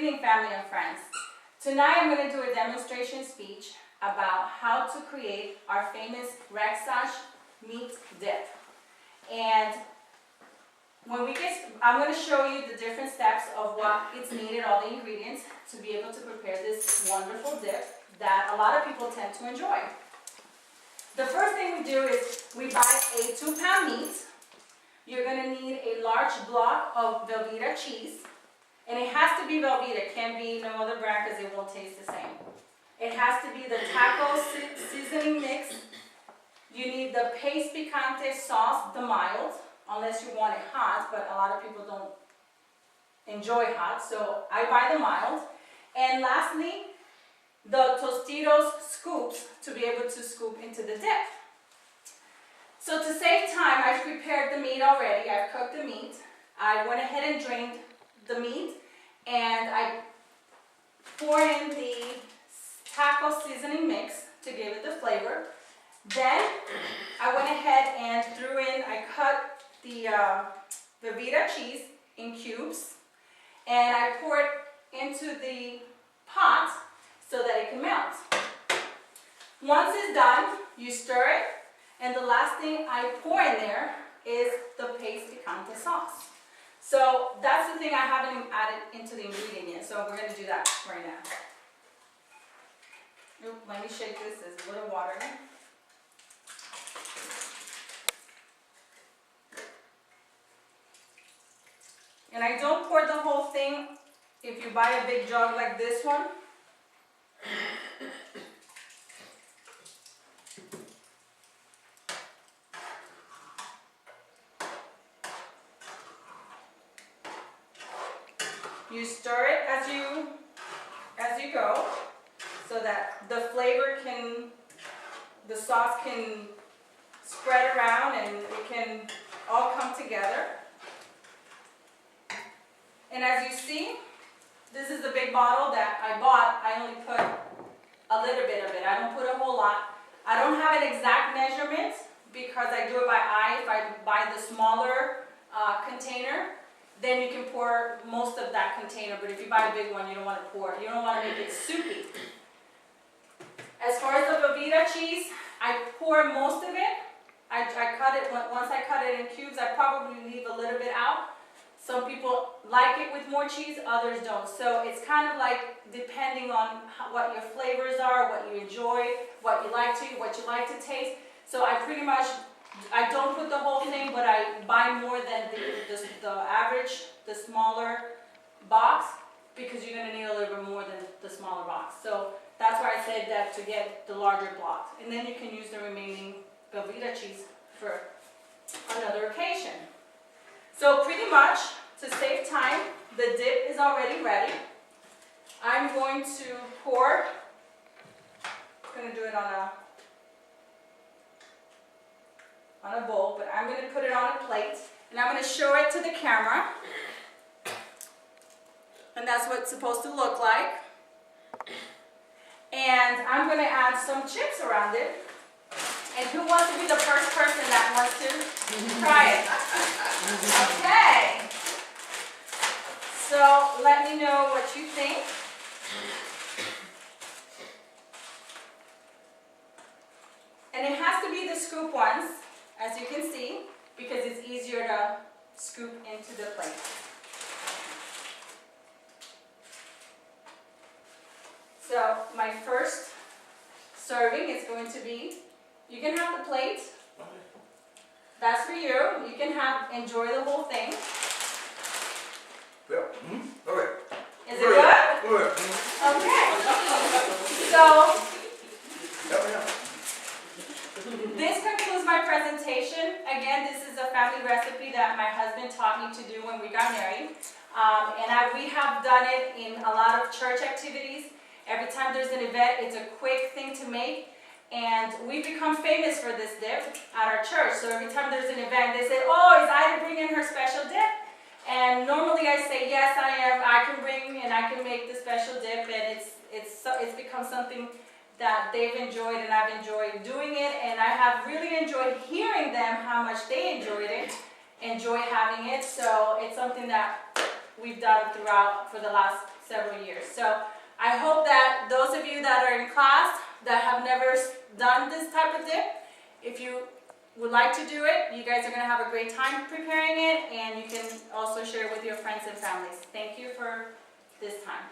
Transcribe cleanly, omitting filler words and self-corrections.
evening, family and friends. Tonight I'm going to do a demonstration speech about how to create our famous Rexash meat dip. And when we I'm going to show you the different steps of what is needed, all the ingredients, to be able to prepare this wonderful dip that a lot of people tend to enjoy. The first thing we do is we buy a 2-pound meat. You're going to need a large block of Velveeta cheese. And it has to be Velveeta. It can't be no other brand because it won't taste the same. It has to be the taco seasoning mix. You need the paste picante sauce, the mild, unless you want it hot, but a lot of people don't enjoy hot, so I buy the mild. And lastly, the Tostitos scoops to be able to scoop into the dip. So to save time, I've prepared the meat already. I've cooked the meat. I went ahead and drained the meat, and I poured in the taco seasoning mix to give it the flavor. Then I went ahead and I cut the Velveeta cheese in cubes, and I poured into the pot so that it can melt. Once it's done, you stir it, and the last thing I pour in there is the paste picante sauce. So that's the thing I haven't added into the ingredient yet, so we're going to do that right now. Oop, let me shake this. There's a little water in it. And I don't pour the whole thing. If you buy a big jug like this one, you stir it as you go, so that the flavor the sauce can spread around and it can all come together. And as you see, this is the big bottle that I bought. I only put a little bit of it. I don't put a whole lot. I don't have an exact measurement because I do it by eye. If I buy the smaller container, then you can pour most of that container. But if you buy a big one, you don't want to pour. You don't want to make it soupy. As far as the Velveeta cheese, I pour most of it. I cut it, once I cut it in cubes, I probably leave a little bit out. Some people like it with more cheese, others don't. So it's kind of like depending on what your flavors are, what you enjoy, what you like to taste. So I don't put the whole thing, but I buy more than the average, the smaller box, because you're going to need a little bit more than the smaller box. So that's why I said that to get the larger block. And then you can use the remaining Velveeta cheese for another occasion. So pretty much, to save time, the dip is already ready. I'm going to pour, I'm going to do it on a bowl, but I'm going to put it on a plate, and I'm going to show it to the camera. And that's what it's supposed to look like. And I'm going to add some chips around it. And who wants to be the first person that wants to try it? Okay. So let me know what you think. And it has to be the scoop ones, as you can see, because it's easier to scoop into the plate. So my first serving is going to be, you can have the plate. That's for you. You can enjoy the whole thing. Yeah. Okay. Is it good? Okay. So this concludes my presentation. Again, this is a family recipe that my husband taught me to do when we got married. We have done it in a lot of church activities. Every time there's an event, it's a quick thing to make. And we've become famous for this dip at our church. So every time there's an event, they say, "Oh, is Ida bringing her special dip?" And normally I say, "Yes, I am. I can bring and I can make the special dip." And it's become something that they've enjoyed, and I've enjoyed doing it. And I have really enjoyed hearing them how much they enjoyed it, enjoy having it. So it's something that we've done for the last several years. So I hope that those of you that are in class that have never done this type of dip, if you would like to do it, you guys are going to have a great time preparing it, and you can also share it with your friends and families. Thank you for this time.